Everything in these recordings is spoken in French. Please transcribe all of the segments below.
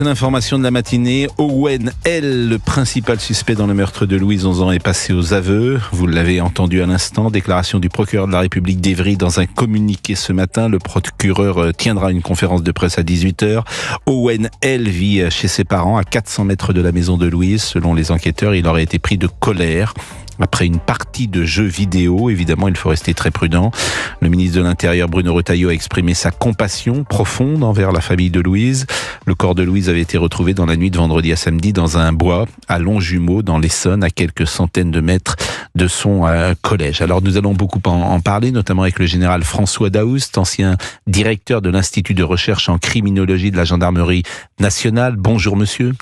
L'information de la matinée, Owen L., le principal suspect dans le meurtre de Louise, 11 ans, est passé aux aveux. Vous l'avez entendu à l'instant, déclaration du procureur de la République d'Évry dans un communiqué ce matin. Le procureur tiendra une conférence de presse à 18h. Owen L. vit chez ses parents à 400 mètres de la maison de Louise. Selon les enquêteurs, il aurait été pris de colère après une partie de jeux vidéo. Évidemment, il faut rester très prudent. Le ministre de l'Intérieur, Bruno Retailleau, a exprimé sa compassion profonde envers la famille de Louise. Le corps de Louise avait été retrouvé dans la nuit de vendredi à samedi dans un bois à Longjumeau, dans l'Essonne, à quelques centaines de mètres de son collège. Alors, nous allons beaucoup en parler, notamment avec le général François Daoust, ancien directeur de l'Institut de recherche en criminologie de la Gendarmerie nationale. Bonjour, monsieur.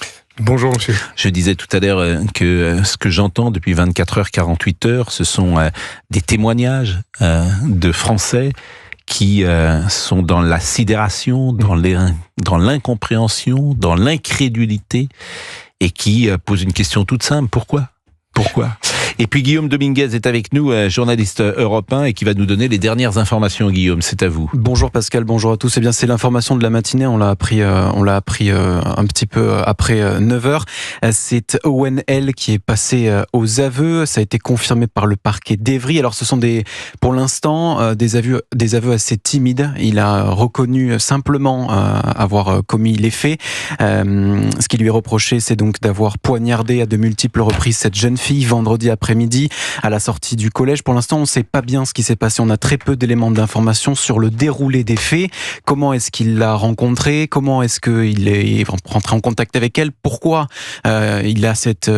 Bonjour monsieur. Je disais tout à l'heure que ce que j'entends depuis 24 heures, 48 heures, ce sont des témoignages de Français qui sont dans la sidération, dans l'incompréhension, dans l'incrédulité et qui posent une question toute simple. Pourquoi ? Et puis Guillaume Dominguez est avec nous, journaliste Europe 1, et qui va nous donner les dernières informations. Guillaume, c'est à vous. Bonjour Pascal, bonjour à tous. Eh bien, c'est l'information de la matinée. On l'a appris un petit peu après 9h. C'est Owen L. qui est passé aux aveux. Ça a été confirmé par le parquet d'Évry. Alors, ce sont pour l'instant des aveux assez timides. Il a reconnu simplement avoir commis les faits. Ce qui lui est reproché, c'est donc d'avoir poignardé à de multiples reprises cette jeune fille vendredi après-midi à la sortie du collège. Pour l'instant, on ne sait pas bien ce qui s'est passé. On a très peu d'éléments d'information sur le déroulé des faits. Comment est-ce qu'il l'a rencontrée ? Comment est-ce qu'il est rentré en contact avec elle ? Pourquoi il a cette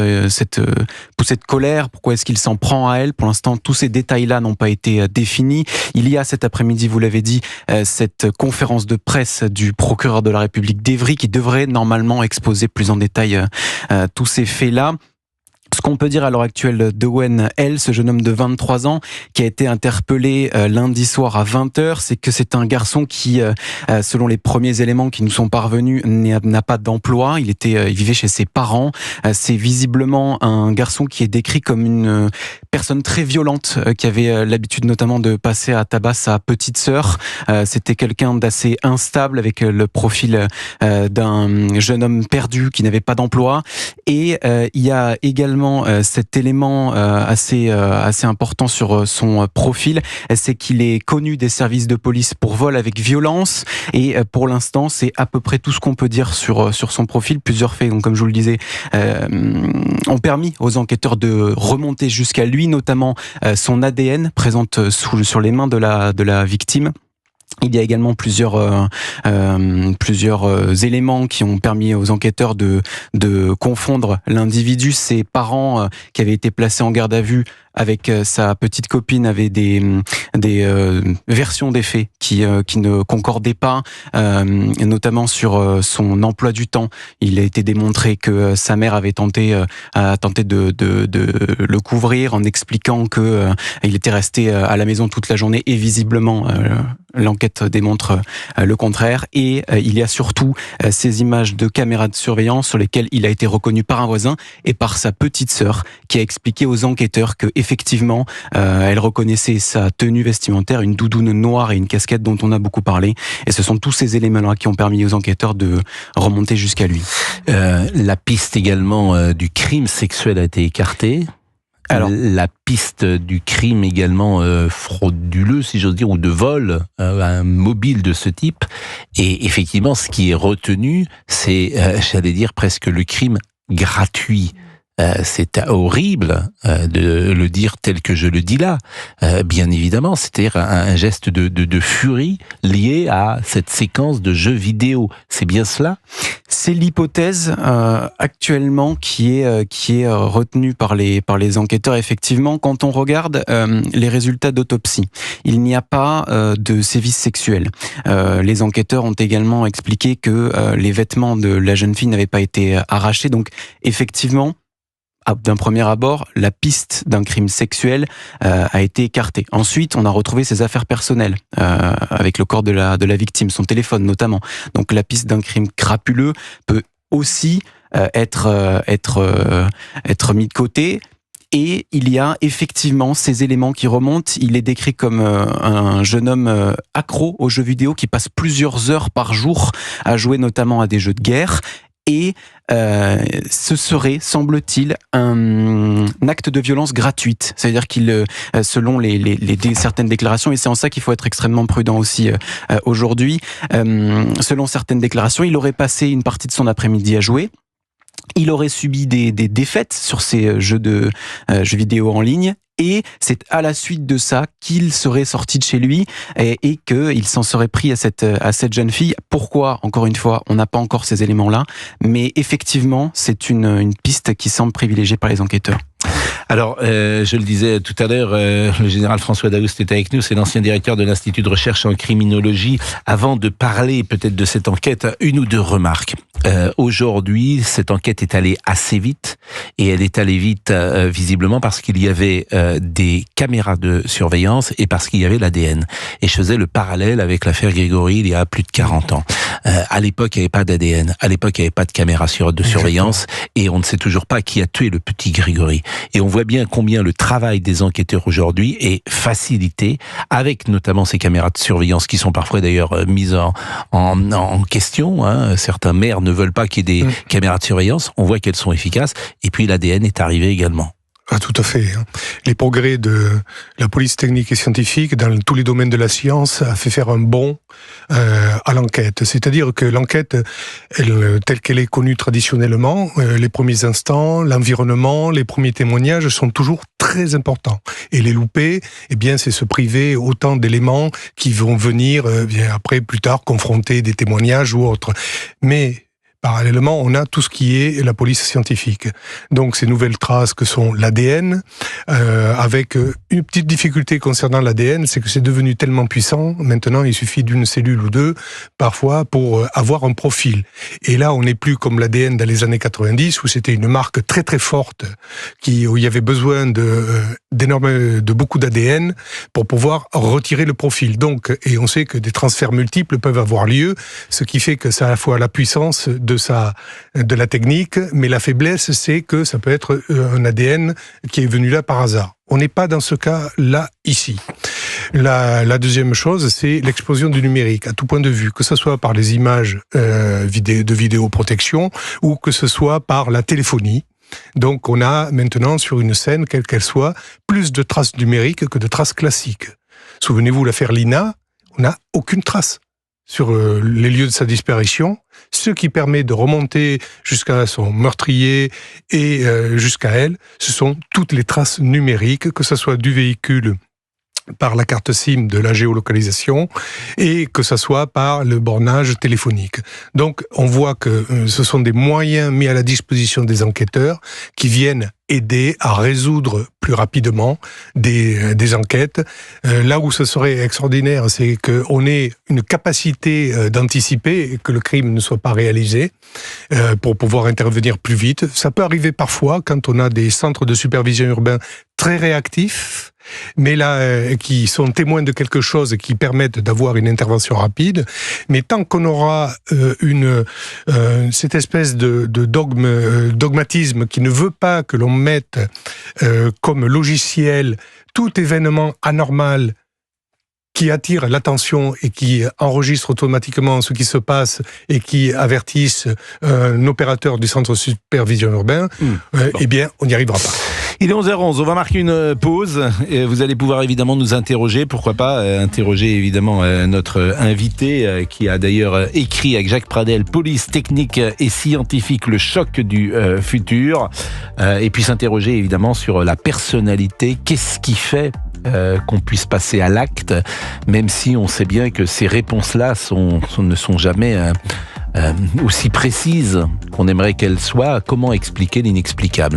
poussée de colère ? Pourquoi est-ce qu'il s'en prend à elle ? Pour l'instant, tous ces détails-là n'ont pas été définis. Il y a cet après-midi, vous l'avez dit, cette conférence de presse du procureur de la République d'Évry qui devrait normalement exposer plus en détail tous ces faits-là. Ce qu'on peut dire à l'heure actuelle d'Owen L., ce jeune homme de 23 ans qui a été interpellé lundi soir à 20h, c'est que c'est un garçon qui, selon les premiers éléments qui nous sont parvenus, n'a pas d'emploi. Il vivait chez ses parents. C'est visiblement un garçon qui est décrit comme une personne très violente, qui avait l'habitude notamment de passer à tabac sa petite sœur. C'était quelqu'un d'assez instable, avec le profil d'un jeune homme perdu qui n'avait pas d'emploi. Et il y a également cet élément assez important sur son profil, c'est qu'il est connu des services de police pour vol avec violence, et pour l'instant c'est à peu près tout ce qu'on peut dire sur son profil. Plusieurs faits, donc, comme je vous le disais, ont permis aux enquêteurs de remonter jusqu'à lui, notamment son ADN présente sur les mains de la victime. Il y a également plusieurs éléments qui ont permis aux enquêteurs de confondre l'individu. Ses parents qui avaient été placés en garde à vue avec sa petite copine avaient des versions des faits qui ne concordaient pas, notamment sur son emploi du temps. Il a été démontré que sa mère avait tenté de le couvrir en expliquant que il était resté à la maison toute la journée, et visiblement l'enquête démontre le contraire. Et il y a surtout ces images de caméras de surveillance sur lesquelles il a été reconnu par un voisin et par sa petite sœur, qui a expliqué aux enquêteurs que effectivement, elle reconnaissait sa tenue vestimentaire, une doudoune noire et une casquette dont on a beaucoup parlé. Et ce sont tous ces éléments-là qui ont permis aux enquêteurs de remonter jusqu'à lui. La piste également du crime sexuel a été écartée. Alors, la piste du crime également frauduleux, si j'ose dire, ou de vol, un mobile de ce type. Et effectivement, ce qui est retenu, c'est, j'allais dire, presque le crime gratuit. C'est horrible de le dire tel que je le dis là, bien évidemment, c'est-à-dire un geste de furie lié à cette séquence de jeux vidéo. C'est bien cela ? C'est l'hypothèse actuellement qui est retenue par les enquêteurs. Effectivement, quand on regarde les résultats d'autopsie, il n'y a pas de sévices sexuels. Les enquêteurs ont également expliqué que les vêtements de la jeune fille n'avaient pas été arrachés. Donc, effectivement, d'un premier abord, la piste d'un crime sexuel a été écartée. Ensuite, on a retrouvé ses affaires personnelles avec le corps de la victime, son téléphone notamment. Donc la piste d'un crime crapuleux peut aussi être mis de côté. Et il y a effectivement ces éléments qui remontent. Il est décrit comme un jeune homme accro aux jeux vidéo qui passe plusieurs heures par jour à jouer notamment à des jeux de guerre. et ce serait, semble-t-il, un acte de violence gratuite. C'est-à-dire qu'il, selon certaines déclarations, et c'est en ça qu'il faut être extrêmement prudent aussi aujourd'hui, selon certaines déclarations, il aurait passé une partie de son après-midi à jouer. Il aurait subi des défaites sur ces jeux vidéo en ligne. Et c'est à la suite de ça qu'il serait sorti de chez lui et qu'il s'en serait pris à cette jeune fille. Pourquoi ? Encore une fois, on n'a pas encore ces éléments-là, mais effectivement, c'est une piste qui semble privilégiée par les enquêteurs. Alors, je le disais tout à l'heure, le général François Daoust est avec nous, c'est l'ancien directeur de l'Institut de recherche en criminologie. Avant de parler peut-être de cette enquête, une ou deux remarques. Aujourd'hui, cette enquête est allée assez vite, et elle est allée vite visiblement parce qu'il y avait des caméras de surveillance et parce qu'il y avait l'ADN. Et je faisais le parallèle avec l'affaire Grégory il y a plus de 40 ans. À l'époque, il n'y avait pas d'ADN, à l'époque, il n'y avait pas de caméras de surveillance, et on ne sait toujours pas qui a tué le petit Grégory. Et on voit bien combien le travail des enquêteurs aujourd'hui est facilité, avec notamment ces caméras de surveillance qui sont parfois d'ailleurs mises en question. Certains maires ne veulent pas qu'il y ait des caméras de surveillance. On voit qu'elles sont efficaces. Et puis l'ADN est arrivé également. Ah, tout à fait. Les progrès de la police technique et scientifique dans tous les domaines de la science a fait faire un bond à l'enquête. C'est-à-dire que l'enquête, telle qu'elle est connue traditionnellement, les premiers instants, l'environnement, les premiers témoignages sont toujours très importants. Et les louper, eh bien, c'est se priver autant d'éléments qui vont venir après, plus tard, confronter des témoignages ou autres. Mais parallèlement, on a tout ce qui est la police scientifique. Donc, ces nouvelles traces que sont l'ADN, avec une petite difficulté concernant l'ADN, c'est que c'est devenu tellement puissant. Maintenant, il suffit d'une cellule ou deux, parfois, pour avoir un profil. Et là, on n'est plus comme l'ADN dans les années 90, où c'était une marque très très forte, où il y avait besoin de beaucoup d'ADN pour pouvoir retirer le profil. Donc, et on sait que des transferts multiples peuvent avoir lieu, ce qui fait que c'est à la fois la puissance de la technique, mais la faiblesse, c'est que ça peut être un ADN qui est venu là par hasard. On n'est pas dans ce cas-là ici. La deuxième chose, c'est l'explosion du numérique, à tout point de vue, que ce soit par les images de vidéoprotection ou que ce soit par la téléphonie. Donc on a maintenant sur une scène, quelle qu'elle soit, plus de traces numériques que de traces classiques. Souvenez-vous l'affaire Lina, on n'a aucune trace sur les lieux de sa disparition, ce qui permet de remonter jusqu'à son meurtrier et jusqu'à elle, ce sont toutes les traces numériques, que ce soit du véhicule par la carte SIM de la géolocalisation et que ce soit par le bornage téléphonique. Donc on voit que ce sont des moyens mis à la disposition des enquêteurs qui viennent aider à résoudre plus rapidement des enquêtes. Là où ce serait extraordinaire, c'est qu'on ait une capacité d'anticiper et que le crime ne soit pas réalisé pour pouvoir intervenir plus vite. Ça peut arriver parfois quand on a des centres de supervision urbain très réactifs, mais là, qui sont témoins de quelque chose qui permettent d'avoir une intervention rapide. Mais tant qu'on aura cette espèce de dogmatisme qui ne veut pas que l'on mette comme logiciel tout événement anormal qui attire l'attention et qui enregistre automatiquement ce qui se passe et qui avertissent un opérateur du centre de supervision urbain, eh bien, on n'y arrivera pas. Il est 11h11, on va marquer une pause et vous allez pouvoir évidemment nous interroger, pourquoi pas interroger évidemment notre invité qui a d'ailleurs écrit avec Jacques Pradel, Police technique et scientifique, le choc du futur, et puis s'interroger évidemment sur la personnalité, qu'est-ce qui fait qu'on puisse passer à l'acte, même si on sait bien que ces réponses-là ne sont jamais aussi précises qu'on aimerait qu'elles soient. Comment expliquer l'inexplicable ?